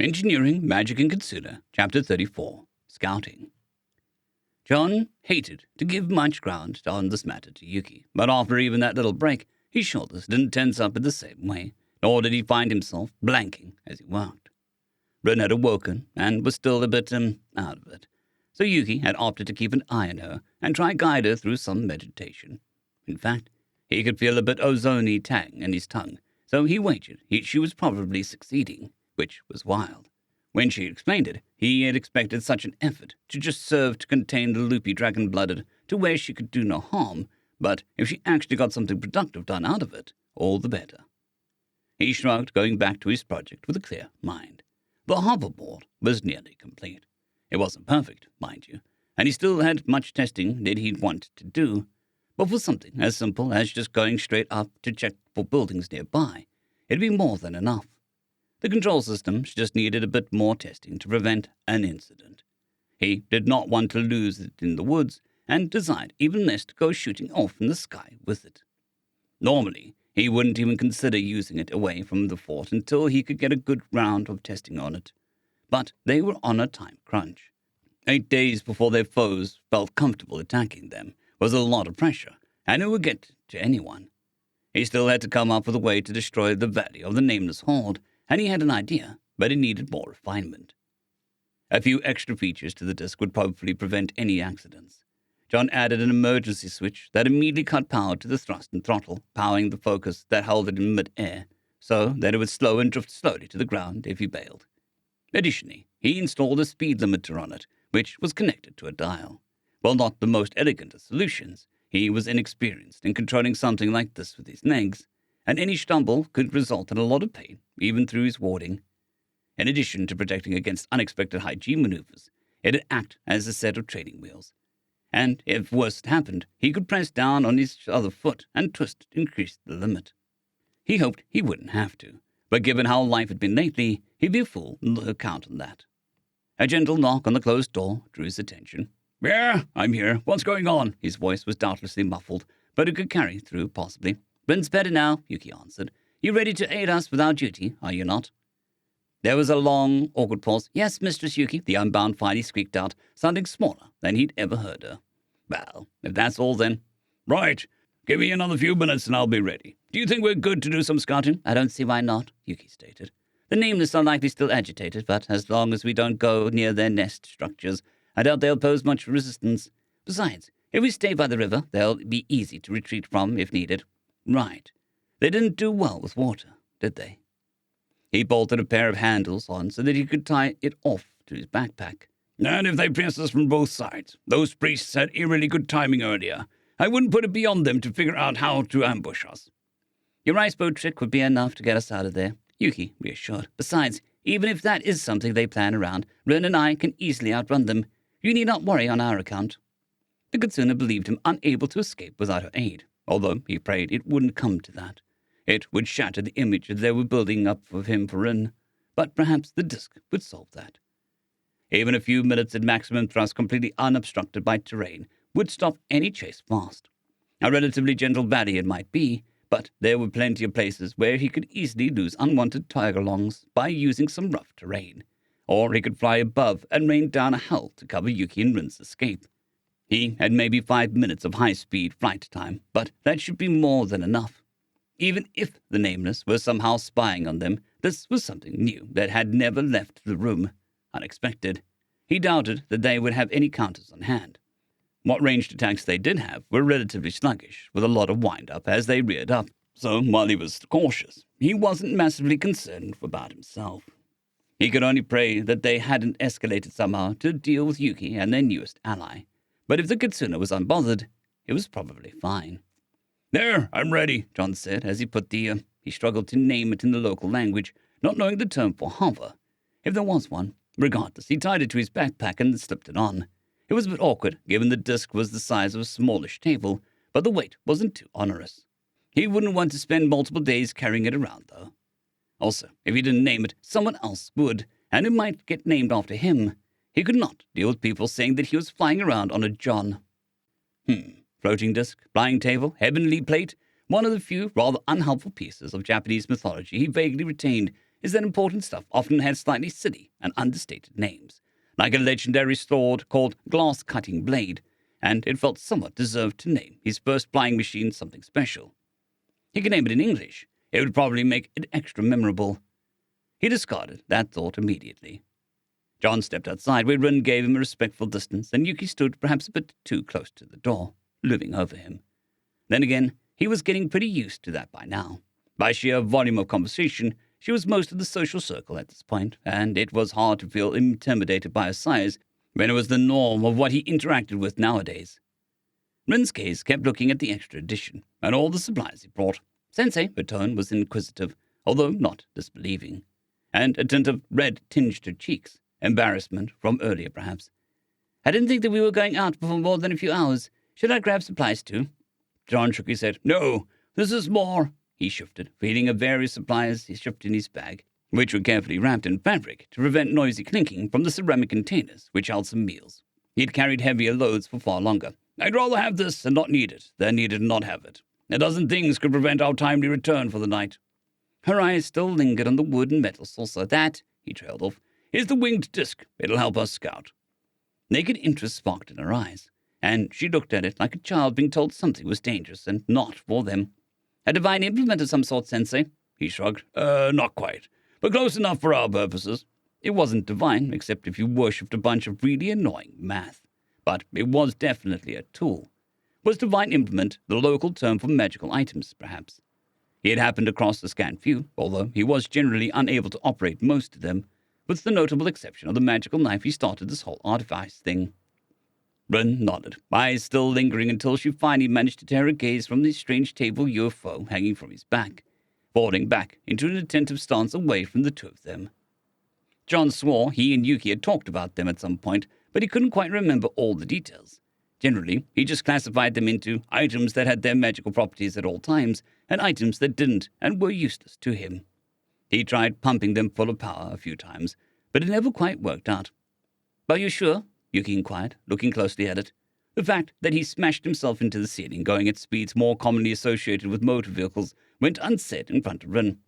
Engineering, Magic, and Kitsune, Chapter 34, Scouting. John hated to give much ground on this matter to Yuki, but after even that little break, his shoulders didn't tense up in the same way, nor did he find himself blanking as he worked. Rin had awoken and was still a bit, out of it, so Yuki had opted to keep an eye on her and try guide her through some meditation. In fact, he could feel a bit ozony tang in his tongue, so he wagered she was probably succeeding, which was wild. When she explained it, he had expected such an effort to just serve to contain the loopy dragon-blooded to where she could do no harm, but if she actually got something productive done out of it, all the better. He shrugged, going back to his project with a clear mind. The hoverboard was nearly complete. It wasn't perfect, mind you, and he still had much testing that he'd want to do, but for something as simple as just going straight up to check for buildings nearby, it'd be more than enough. The control systems just needed a bit more testing to prevent an incident. He did not want to lose it in the woods, and decided even less to go shooting off in the sky with it. Normally, he wouldn't even consider using it away from the fort until he could get a good round of testing on it. But they were on a time crunch. 8 days before their foes felt comfortable attacking them was a lot of pressure, and it would get to anyone. He still had to come up with a way to destroy the value of the nameless horde, and he had an idea, but it needed more refinement. A few extra features to the disc would probably prevent any accidents. John added an emergency switch that immediately cut power to the thrust and throttle, powering the focus that held it in mid-air, so that it would slow and drift slowly to the ground if he bailed. Additionally, he installed a speed limiter on it, which was connected to a dial. While not the most elegant of solutions, he was inexperienced in controlling something like this with his legs, and any stumble could result in a lot of pain, even through his warding. In addition to protecting against unexpected hygiene maneuvers, it'd act as a set of training wheels. And if worst happened, he could press down on his other foot and twist to increase the limit. He hoped he wouldn't have to, but given how life had been lately, he'd be a fool to count on that. A gentle knock on the closed door drew his attention. "Yeah, I'm here. What's going on?" His voice was doubtlessly muffled, but it could carry through, possibly. "Rin's better now," Yuki answered. "You ready to aid us with our duty, are you not?" There was a long, awkward pause. "Yes, Mistress Yuki," the unbound finally squeaked out, sounding smaller than he'd ever heard her. "Well, if that's all then." "Right. Give me another few minutes and I'll be ready. Do you think we're good to do some scouting?" "I don't see why not," Yuki stated. "The Nameless are likely still agitated, but as long as we don't go near their nest structures, I doubt they'll pose much resistance. Besides, if we stay by the river, they'll be easy to retreat from if needed." "Right. They didn't do well with water, did they?" He bolted a pair of handles on so that he could tie it off to his backpack. "And if they press us from both sides, those priests had eerily good timing earlier. I wouldn't put it beyond them to figure out how to ambush us." "Your iceboat trick would be enough to get us out of there," Yuki reassured. "Besides, even if that is something they plan around, Rin and I can easily outrun them. You need not worry on our account." The Kitsune believed him unable to escape without her aid, although he prayed it wouldn't come to that. It would shatter the image they were building up of him for Rin, but perhaps the disc would solve that. Even a few minutes at maximum thrust, completely unobstructed by terrain, would stop any chase fast. A relatively gentle valley it might be, but there were plenty of places where he could easily lose unwanted tiger-longs by using some rough terrain. Or he could fly above and rain down a hell to cover Yuki and Rin's escape. He had maybe 5 minutes of high-speed flight time, but that should be more than enough. Even if the Nameless were somehow spying on them, this was something new that had never left the room. Unexpected. He doubted that they would have any counters on hand. What ranged attacks they did have were relatively sluggish, with a lot of wind-up as they reared up, so while he was cautious, he wasn't massively concerned about himself. He could only pray that they hadn't escalated somehow to deal with Yuki and their newest ally. But if the Kitsune was unbothered, it was probably fine. "There, I'm ready," John said as he put he struggled to name it in the local language, not knowing the term for hover. If there was one. Regardless, he tied it to his backpack and slipped it on. It was a bit awkward, given the disc was the size of a smallish table, but the weight wasn't too onerous. He wouldn't want to spend multiple days carrying it around, though. Also, if he didn't name it, someone else would, and it might get named after him. He could not deal with people saying that he was flying around on a John. Floating disc, flying table, heavenly plate, one of the few rather unhelpful pieces of Japanese mythology he vaguely retained is that important stuff often had slightly silly and understated names, like a legendary sword called Glass-Cutting Blade, and it felt somewhat deserved to name his first flying machine something special. He could name it in English. It would probably make it extra memorable. He discarded that thought immediately. John stepped outside, where Rin gave him a respectful distance, and Yuki stood perhaps a bit too close to the door, looming over him. Then again, he was getting pretty used to that by now. By sheer volume of conversation, she was most of the social circle at this point, and it was hard to feel intimidated by her size when it was the norm of what he interacted with nowadays. Rin's gaze kept looking at the extra edition and all the supplies he brought. Sensei, her tone was inquisitive, although not disbelieving, and a tint of red tinged her cheeks, embarrassment from earlier perhaps. I didn't think that we were going out for more than a few hours. Should I grab supplies too? John shook his head. No, this is more. He shifted, feeling of various supplies he shoved in his bag, which were carefully wrapped in fabric to prevent noisy clinking from the ceramic containers which held some meals. He'd carried heavier loads for far longer. I'd rather have this and not need it than need it and not have it. A dozen things could prevent our timely return for the night. Her eyes still lingered on the wood and metal saucer. That, he trailed off, is the winged disc. It'll help us scout. Naked interest sparked in her eyes, and she looked at it like a child being told something was dangerous and not for them. A divine implement of some sort, Sensei? He shrugged. Not quite, but close enough for our purposes. It wasn't divine, except if you worshipped a bunch of really annoying math. But it was definitely a tool. Was divine implement the local term for magical items, perhaps? He had happened across a scant few, although he was generally unable to operate most of them, with the notable exception of the magical knife he started this whole artifice thing. Rin nodded, eyes still lingering until she finally managed to tear her gaze from the strange table UFO hanging from his back, falling back into an attentive stance away from the two of them. John swore he and Yuki had talked about them at some point, but he couldn't quite remember all the details. Generally, he just classified them into items that had their magical properties at all times, and items that didn't and were useless to him. He tried pumping them full of power a few times, but it never quite worked out. Are you sure? Yuki inquired, looking closely at it. The fact that he smashed himself into the ceiling, going at speeds more commonly associated with motor vehicles, went unsaid in front of Rin.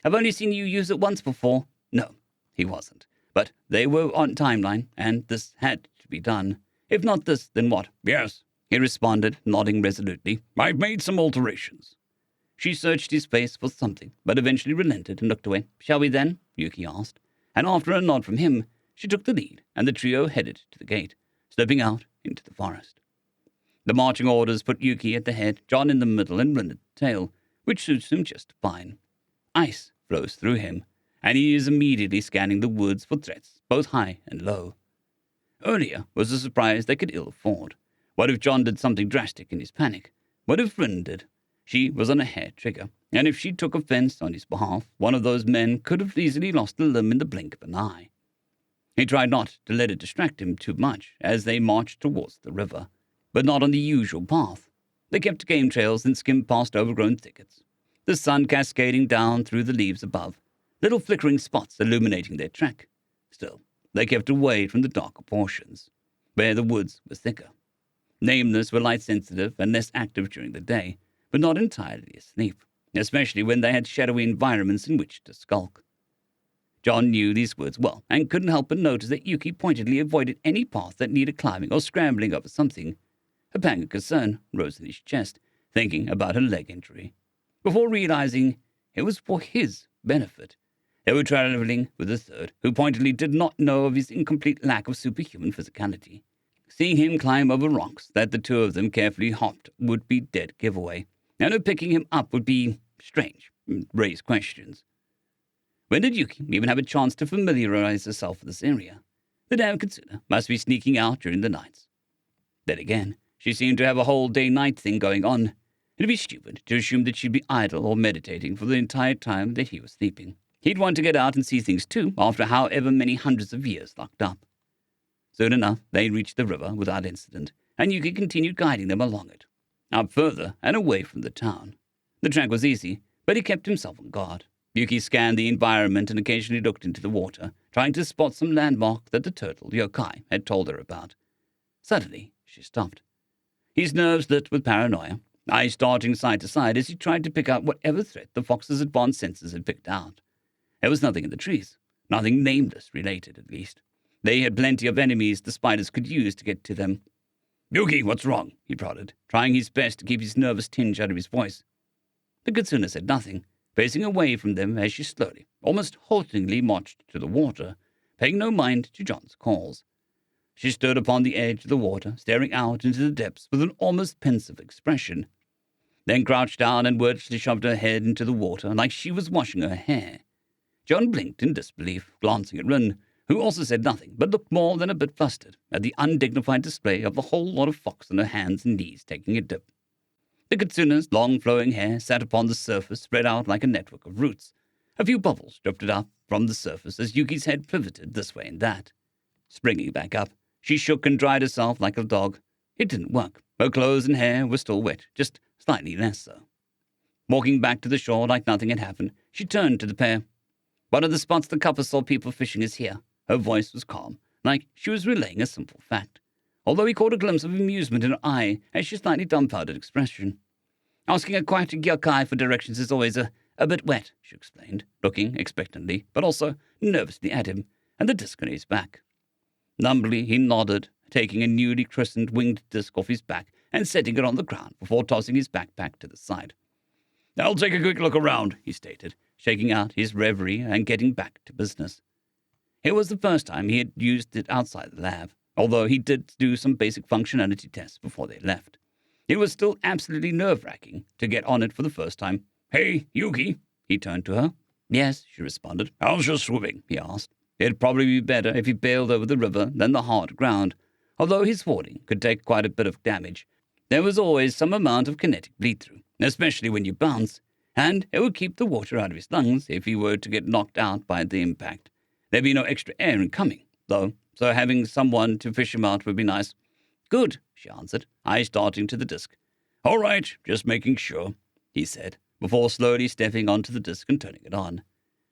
I've only seen you use it once before. No, he wasn't. But they were on timeline, and this had to be done. If not this, then what? Yes, he responded, nodding resolutely. I've made some alterations. She searched his face for something, but eventually relented and looked away. Shall we then? Yuki asked. And after a nod from him, she took the lead, and the trio headed to the gate, slipping out into the forest. The marching orders put Yuki at the head, John in the middle, and Rin at the tail, which suits him just fine. Ice flows through him, and he is immediately scanning the woods for threats, both high and low. Earlier was a surprise they could ill afford. What if John did something drastic in his panic? What if Rin did? She was on a hair trigger, and if she took offense on his behalf, one of those men could have easily lost a limb in the blink of an eye. He tried not to let it distract him too much as they marched towards the river, but not on the usual path. They kept game trails and skimmed past overgrown thickets, the sun cascading down through the leaves above, little flickering spots illuminating their track. Still, they kept away from the darker portions, where the woods were thicker. Nameless were light-sensitive and less active during the day, but not entirely asleep, especially when they had shadowy environments in which to skulk. John knew these woods well, and couldn't help but notice that Yuki pointedly avoided any path that needed climbing or scrambling over something. A pang of concern rose in his chest, thinking about her leg injury, before realizing it was for his benefit. They were traveling with a third, who pointedly did not know of his incomplete lack of superhuman physicality. Seeing him climb over rocks that the two of them carefully hopped would be dead giveaway, and her picking him up would be strange, raise questions. When did Yuki even have a chance to familiarize herself with this area? The damn Kitsune must be sneaking out during the nights. Then again, she seemed to have a whole day-night thing going on. It'd be stupid to assume that she'd be idle or meditating for the entire time that he was sleeping. He'd want to get out and see things too, after however many hundreds of years locked up. Soon enough, they reached the river without incident, and Yuki continued guiding them along it, up further and away from the town. The track was easy, but he kept himself on guard. Yuki scanned the environment and occasionally looked into the water, trying to spot some landmark that the turtle yokai had told her about. Suddenly, she stopped. His nerves lit with paranoia, eyes darting side to side as he tried to pick out whatever threat the fox's advanced senses had picked out. There was nothing in the trees. Nothing nameless related, at least. They had plenty of enemies the spiders could use to get to them. "Yuki, what's wrong?" he prodded, trying his best to keep his nervous tinge out of his voice. The Kitsune said nothing, facing away from them as she slowly, almost haltingly marched to the water, paying no mind to John's calls. She stood upon the edge of the water, staring out into the depths with an almost pensive expression, then crouched down and wordlessly shoved her head into the water like she was washing her hair. John blinked in disbelief, glancing at Rin, who also said nothing, but looked more than a bit flustered at the undignified display of the whole lot of fox on her hands and knees taking a dip. The Kitsune's long flowing hair sat upon the surface, spread out like a network of roots. A few bubbles drifted up from the surface as Yuki's head pivoted this way and that. Springing back up, she shook and dried herself like a dog. It didn't work. Her clothes and hair were still wet, just slightly less so. Walking back to the shore like nothing had happened, she turned to the pair. "One of the spots the couple saw people fishing is here." Her voice was calm, like she was relaying a simple fact, although he caught a glimpse of amusement in her eye as she slightly dumbfounded expression. "Asking a quiet yokai for directions is always a bit wet," she explained, looking expectantly, but also nervously at him, and the disc on his back. Numbly he nodded, taking a newly christened winged disc off his back and setting it on the ground before tossing his backpack to the side. "I'll take a quick look around," he stated, shaking out his reverie and getting back to business. It was the first time he had used it outside the lab, although he did do some basic functionality tests before they left. It was still absolutely nerve-wracking to get on it for the first time. "Hey, Yuki," he turned to her. "Yes," she responded. "How's your swimming?" he asked. It'd probably be better if he bailed over the river than the hard ground. Although his fording could take quite a bit of damage, there was always some amount of kinetic bleed-through, especially when you bounce, and it would keep the water out of his lungs if he were to get knocked out by the impact. There'd be no extra air incoming, though, so having someone to fish him out would be nice. "Good," she answered, eyes darting to the disc. "All right, just making sure," he said, before slowly stepping onto the disc and turning it on.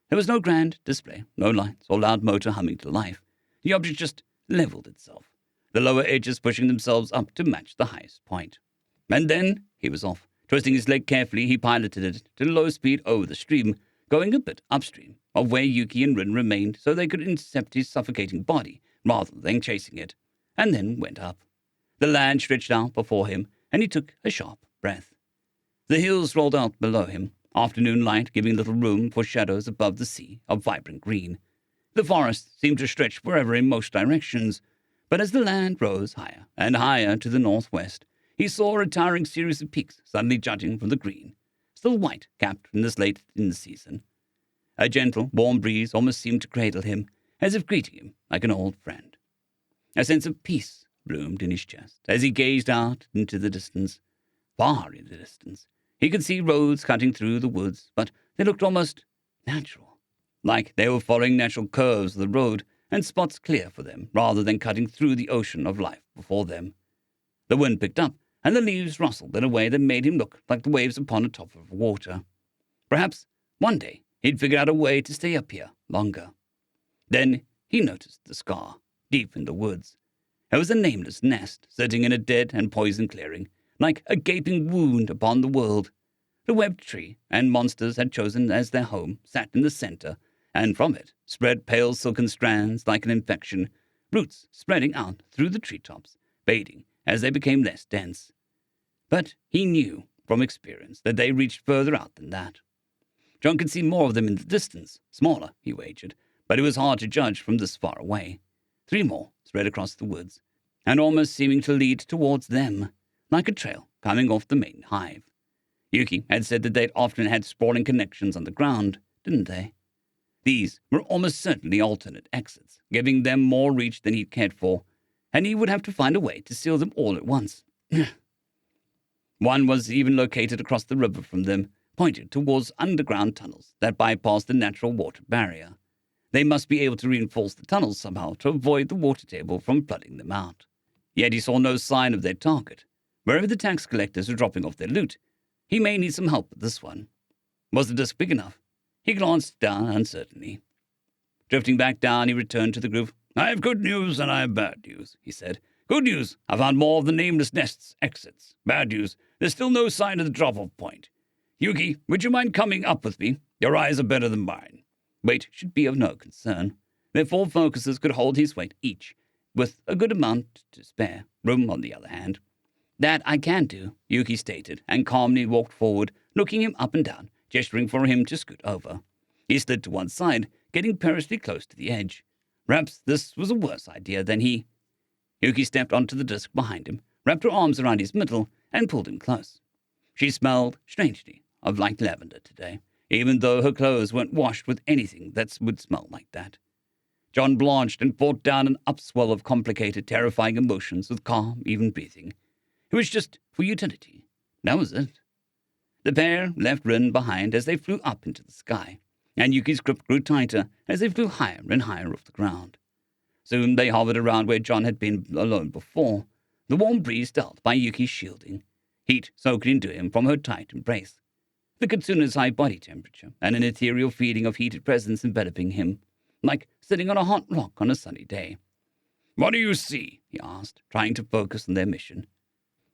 There was no grand display, no lights or loud motor humming to life. The object just leveled itself, the lower edges pushing themselves up to match the highest point. And then he was off. Twisting his leg carefully, he piloted it to low speed over the stream, going a bit upstream of where Yuki and Rin remained so they could intercept his suffocating body rather than chasing it, and then went up. The land stretched out before him, and he took a sharp breath. The hills rolled out below him, afternoon light giving little room for shadows above the sea of vibrant green. The forest seemed to stretch forever in most directions, but as the land rose higher and higher to the northwest, he saw a retiring series of peaks suddenly jutting from the green, still white capped from this late in the season. A gentle, warm breeze almost seemed to cradle him, as if greeting him like an old friend. A sense of peace bloomed in his chest as he gazed out into the distance. Far in the distance, he could see roads cutting through the woods, but they looked almost natural, like they were following natural curves of the road and spots clear for them, rather than cutting through the ocean of life before them. The wind picked up, and the leaves rustled in a way that made him look like the waves upon the top of water. Perhaps one day he'd figure out a way to stay up here longer. Then he noticed the scar, deep in the woods. It was a nameless nest sitting in a dead and poisoned clearing, like a gaping wound upon the world. The webbed tree and monsters had chosen as their home sat in the center, and from it spread pale silken strands like an infection, roots spreading out through the treetops, fading as they became less dense. But he knew from experience that they reached further out than that. John could see more of them in the distance, smaller, he wagered, but it was hard to judge from this far away. 3 more spread across the woods, and almost seeming to lead towards them, like a trail coming off the main hive. Yuki had said that they'd often had sprawling connections on the ground, didn't they? These were almost certainly alternate exits, giving them more reach than he'd cared for, and he would have to find a way to seal them all at once. One was even located across the river from them, pointed towards underground tunnels that bypassed the natural water barrier. They must be able to reinforce the tunnels somehow to avoid the water table from flooding them out. Yet he saw no sign of their target. Wherever the tax collectors were dropping off their loot, he may need some help with this one. Was the disc big enough? He glanced down uncertainly. Drifting back down, he returned to the group. "I have good news and I have bad news," he said. "Good news, I found more of the nameless nest's exits. Bad news, there's still no sign of the drop-off point. Yuki, would you mind coming up with me? Your eyes are better than mine." Weight should be of no concern. Their 4 focuses could hold his weight each, with a good amount to spare room on the other hand. That I can do, Yuki stated, and calmly walked forward, looking him up and down, gesturing for him to scoot over. He slid to one side, getting perilously close to the edge. Perhaps this was a worse idea than he. Yuki stepped onto the disc behind him, wrapped her arms around his middle, and pulled him close. She smelled, strangely, of light lavender today, even though her clothes weren't washed with anything that would smell like that. John blanched and fought down an upswell of complicated, terrifying emotions with calm, even breathing. It was just for utility. That was it. The pair left Rin behind as they flew up into the sky, and Yuki's grip grew tighter as they flew higher and higher off the ground. Soon they hovered around where John had been alone before, the warm breeze dealt by Yuki's shielding, heat soaked into him from her tight embrace, the Kitsune's high body temperature, and an ethereal feeling of heated presence enveloping him, like sitting on a hot rock on a sunny day. "What do you see?" he asked, trying to focus on their mission.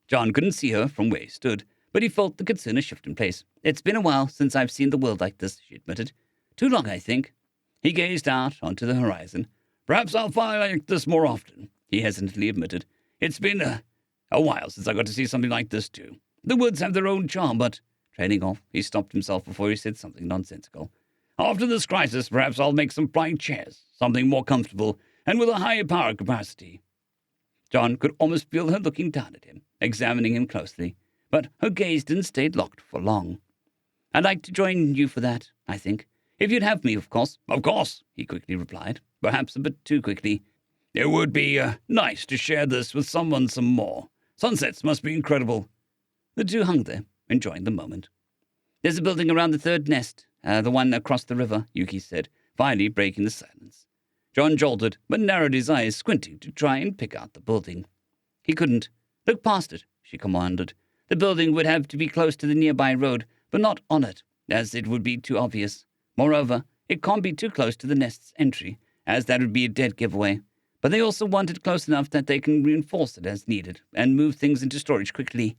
John couldn't see her from where he stood, but he felt the Kitsune shift in place. "It's been a while since I've seen the world like this," she admitted. "Too long, I think." He gazed out onto the horizon. "Perhaps I'll fly like this more often," he hesitantly admitted. "It's been a while since I got to see something like this, too. The woods have their own charm, but—" Trailing off, he stopped himself before he said something nonsensical. "After this crisis, perhaps I'll make some flying chairs, something more comfortable, and with a higher power capacity." John could almost feel her looking down at him, examining him closely, but her gaze didn't stay locked for long. "I'd like to join you for that, I think. If you'd have me, of course." "Of course," he quickly replied, perhaps a bit too quickly. "It would be nice to share this with someone some more. Sunsets must be incredible." The two hung there, enjoying the moment. "There's a building around the third nest, the one across the river," Yuki said, finally breaking the silence. John jolted, but narrowed his eyes, squinting to try and pick out the building. He couldn't. "Look past it," she commanded. "The building would have to be close to the nearby road, but not on it, as it would be too obvious. Moreover, it can't be too close to the nest's entry, as that would be a dead giveaway. But they also want it close enough that they can reinforce it as needed and move things into storage quickly.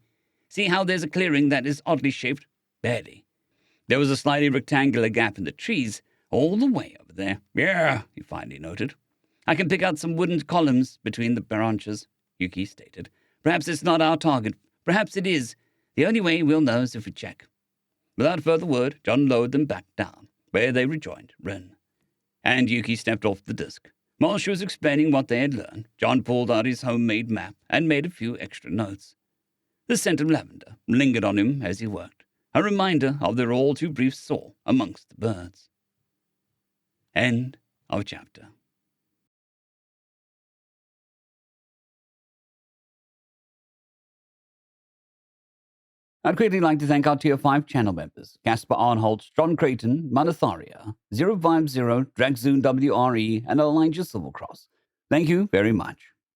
See how there's a clearing that is oddly shaped? Barely. There was a slightly rectangular gap in the trees, all the way over there." "Yeah," he finally noted. "I can pick out some wooden columns between the branches," Yuki stated. "Perhaps it's not our target. Perhaps it is. The only way we'll know is if we check." Without further word, John lowered them back down, where they rejoined Ren. And Yuki stepped off the disc. While she was explaining what they had learned, John pulled out his homemade map and made a few extra notes. The scent of lavender lingered on him as he worked, a reminder of their all-too-brief soar amongst the birds. End of chapter. I'd quickly like to thank our Tier 5 channel members, Casper Arnholt, John Creighton, Manatharia, 050, Dragzoon WRE, and Elijah Silvercross. Thank you very much.